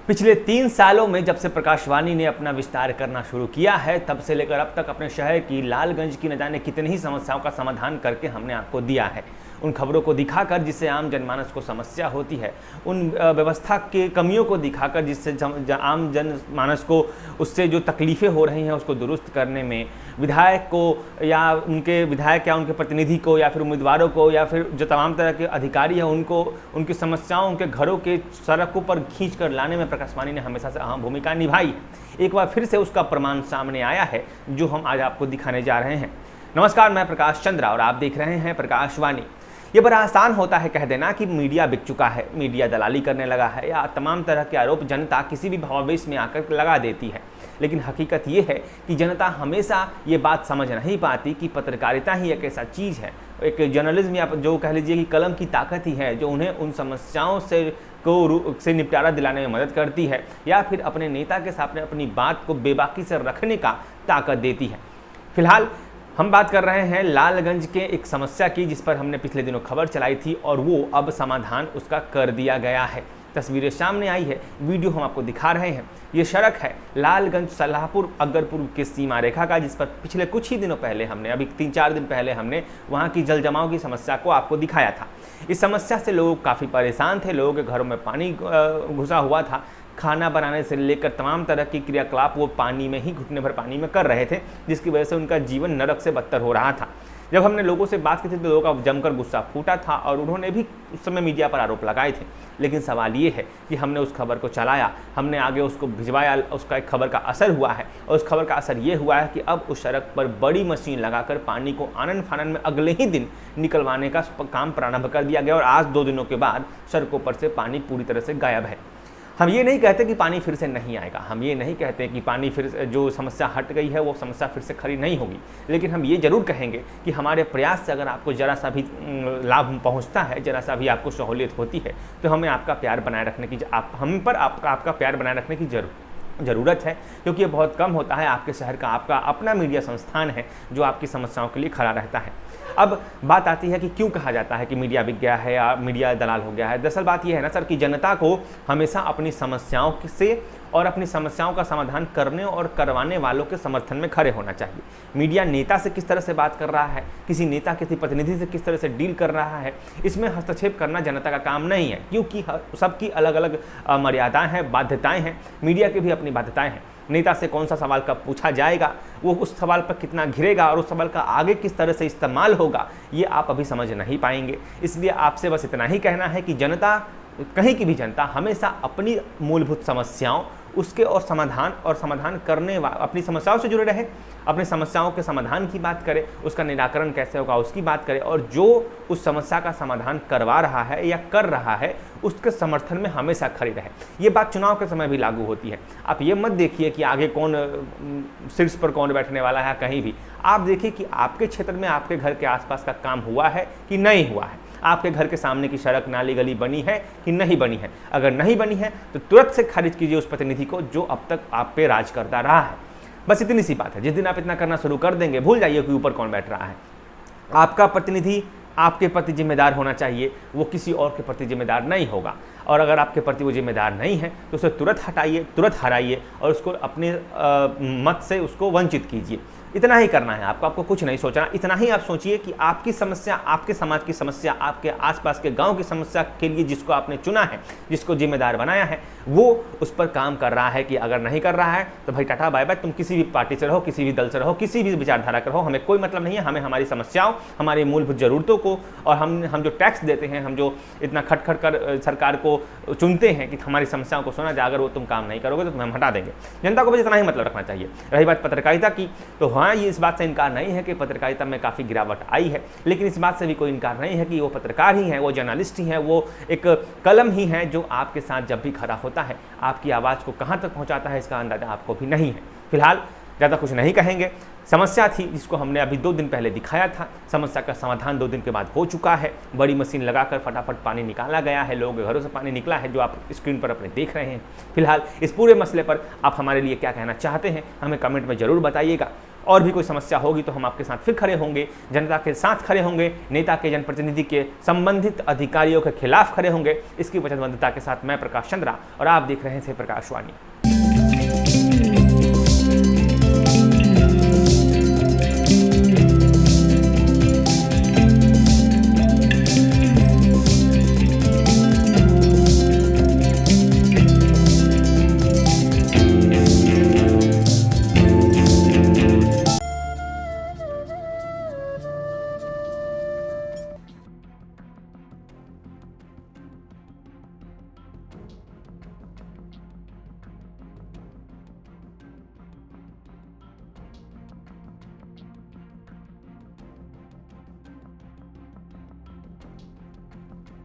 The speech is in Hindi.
पिछले 3 सालों में जब से प्रकाशवाणी ने अपना विस्तार करना शुरू किया है, तब से लेकर अब तक अपने शहर की लालगंज की न जाने कितनी ही समस्याओं का समाधान करके हमने आपको दिया है। उन खबरों को दिखाकर जिससे आम जनमानस को समस्या होती है, उन व्यवस्था के कमियों को दिखाकर जिससे आम जनमानस को उससे जो तकलीफ़ें हो रही हैं उसको दुरुस्त करने में विधायक को या उनके प्रतिनिधि को या फिर उम्मीदवारों को या फिर जो तमाम तरह के अधिकारी हैं उनको उनकी समस्याओं उनके घरों के सड़कों पर खींच कर लाने में प्रकाशवाणी ने हमेशा से अहम भूमिका निभाई है। एक बार फिर से उसका प्रमाण सामने आया है जो हम आज आपको दिखाने जा रहे हैं। नमस्कार, मैं प्रकाश चंद्रा और आप देख रहे हैं प्रकाशवाणी। ये बड़ा आसान होता है कह देना कि मीडिया बिक चुका है, मीडिया दलाली करने लगा है या तमाम तरह के आरोप जनता किसी भी भावावेश में आकर लगा देती है। लेकिन हकीकत ये है कि जनता हमेशा ये बात समझ नहीं पाती कि पत्रकारिता ही एक ऐसा चीज़ है, एक जर्नलिज्म या जो कह लीजिए कि कलम की ताकत ही है जो उन्हें उन समस्याओं से निपटारा दिलाने में मदद करती है या फिर अपने नेता के सामने अपनी बात को बेबाकी से रखने का ताकत देती है। फिलहाल हम बात कर रहे हैं लालगंज के एक समस्या की जिस पर हमने पिछले दिनों खबर चलाई थी और वो अब समाधान उसका कर दिया गया है। तस्वीरें सामने आई है, वीडियो हम आपको दिखा रहे हैं। ये सड़क है लालगंज सलाहपुर अगरपुर के सीमा रेखा का, जिस पर पिछले कुछ ही दिनों पहले हमने अभी 3-4 दिन पहले हमने वहाँ की जल जमाव की समस्या को आपको दिखाया था। इस समस्या से लोग काफ़ी परेशान थे, लोगों के घरों में पानी घुसा हुआ था, खाना बनाने से लेकर तमाम तरह की क्रियाकलाप वो पानी में ही घुटने भर पानी में कर रहे थे, जिसकी वजह से उनका जीवन नरक से बदतर हो रहा था। जब हमने लोगों से बात की थी तो लोगों का जमकर गुस्सा फूटा था और उन्होंने भी उस समय मीडिया पर आरोप लगाए थे। लेकिन सवाल ये है कि हमने उस खबर को चलाया, हमने आगे उसको भिजवाया, उसका एक खबर का असर हुआ है और उस खबर का असर ये हुआ है कि अब उस सड़क पर बड़ी मशीन लगाकर पानी को आनन फानन में अगले ही दिन निकलवाने का काम प्रारंभ कर दिया गया और आज 2 दिनों के बाद सड़कों पर से पानी पूरी तरह से गायब है। हम ये नहीं कहते कि पानी फिर से नहीं आएगा, हम ये नहीं कहते कि पानी फिर जो समस्या हट गई है वो समस्या फिर से खड़ी नहीं होगी, लेकिन हम ये जरूर कहेंगे कि हमारे प्रयास से अगर आपको ज़रा सा भी लाभ पहुंचता है, ज़रा सा भी आपको सहूलियत होती है तो हमें आपका प्यार बनाए रखने की आपका प्यार बनाए रखने की ज़रूरत है, क्योंकि ये बहुत कम होता है। आपके शहर का आपका अपना मीडिया संस्थान है जो आपकी समस्याओं के लिए खड़ा रहता है। अब बात आती है कि क्यों कहा जाता है कि मीडिया बिक गया है या मीडिया दलाल हो गया है। दरअसल बात यह है ना सर कि जनता को हमेशा अपनी समस्याओं से और अपनी समस्याओं का समाधान करने और करवाने वालों के समर्थन में खड़े होना चाहिए। मीडिया नेता से किस तरह से बात कर रहा है, किसी नेता किसी प्रतिनिधि से किस तरह से डील कर रहा है, इसमें हस्तक्षेप करना जनता का काम नहीं है, क्योंकि सबकी अलग अलग मर्यादाएं हैं, बाध्यताएं हैं। मीडिया की भी अपनी बाध्यताएं हैं। नेता से कौन सा सवाल कब पूछा जाएगा, वो उस सवाल पर कितना घिरेगा और उस सवाल का आगे किस तरह से इस्तेमाल होगा, ये आप अभी समझ नहीं पाएंगे। इसलिए आपसे बस इतना ही कहना है कि जनता, कहीं की भी जनता, हमेशा अपनी मूलभूत समस्याओं उसके और समाधान करने अपनी समस्याओं से जुड़े रहे, अपनी समस्याओं के समाधान की बात करें, उसका निराकरण कैसे होगा उसकी बात करें और जो उस समस्या का समाधान करवा रहा है या कर रहा है उसके समर्थन में हमेशा खड़ी रहे। ये बात चुनाव के समय भी लागू होती है। आप ये मत देखिए कि आगे कौन शीर्ष पर कौन बैठने वाला है, कहीं भी आप देखिए कि आपके क्षेत्र में आपके घर के आसपास का काम हुआ है कि नहीं हुआ है, आपके घर के सामने की सड़क नाली गली बनी है कि नहीं बनी है। अगर नहीं बनी है तो तुरंत से खारिज कीजिए उस प्रतिनिधि को जो अब तक आप पे राज करता रहा है। बस इतनी सी बात है। जिस दिन आप इतना करना शुरू कर देंगे, भूल जाइए कि ऊपर कौन बैठ रहा है। आपका प्रतिनिधि आपके प्रति जिम्मेदार होना चाहिए, वो किसी और के प्रति जिम्मेदार नहीं होगा। और अगर आपके प्रति वो जिम्मेदार नहीं है तो उसे तुरंत हटाइए, तुरंत हराइए और उसको अपने मत से उसको वंचित कीजिए। इतना ही करना है आपको कुछ नहीं सोचना। इतना ही आप सोचिए कि आपकी समस्या, आपके समाज की समस्या, आपके आसपास के गांव की समस्या के लिए जिसको आपने चुना है, जिसको जिम्मेदार बनाया है, वो उस पर काम कर रहा है कि अगर नहीं कर रहा है तो भाई टाटा बाय बाय, तुम किसी भी पार्टी से रहो, किसी भी दल से रहो, किसी भी विचारधारा का रहो, हमें कोई मतलब नहीं है। हमें हमारी समस्याओं, हमारी मूलभूत ज़रूरतों को और हम जो टैक्स देते हैं, हम जो इतना खट कर सरकार को चुनते हैं कि हमारी समस्याओं को सुना जाए, अगर वो तुम काम नहीं करोगे तो तुम्हें हम हटा देंगे। जनता को बस इतना ही मतलब रखना चाहिए। रही बात पत्रकारिता की, तो हाँ, ये इस बात से इनकार नहीं है कि पत्रकारिता में काफ़ी गिरावट आई है, लेकिन इस बात से भी कोई इनकार नहीं है कि वो पत्रकार ही हैं, वो जर्नलिस्ट ही हैं, वो एक कलम ही है जो आपके साथ जब भी खड़ा होता है आपकी आवाज़ को कहाँ तक पहुँचाता है इसका अंदाजा आपको भी नहीं है। फिलहाल ज़्यादा कुछ नहीं कहेंगे। समस्या थी जिसको हमने अभी 2 दिन पहले दिखाया था, समस्या का समाधान 2 दिन के बाद हो चुका है। बड़ी मशीन लगाकर फटाफट पानी निकाला गया है, लोगों के घरों से पानी निकला है जो आप स्क्रीन पर अपने देख रहे हैं। फिलहाल इस पूरे मसले पर आप हमारे लिए क्या कहना चाहते हैं हमें कमेंट में ज़रूर बताइएगा और भी कोई समस्या होगी तो हम आपके साथ फिर खड़े होंगे, जनता के साथ खड़े होंगे, नेता के, जनप्रतिनिधि के, संबंधित अधिकारियों के खिलाफ खड़े होंगे। इसकी वचनबद्धता के साथ मैं प्रकाश चंद्रा और आप देख रहे थे प्रकाशवाणी।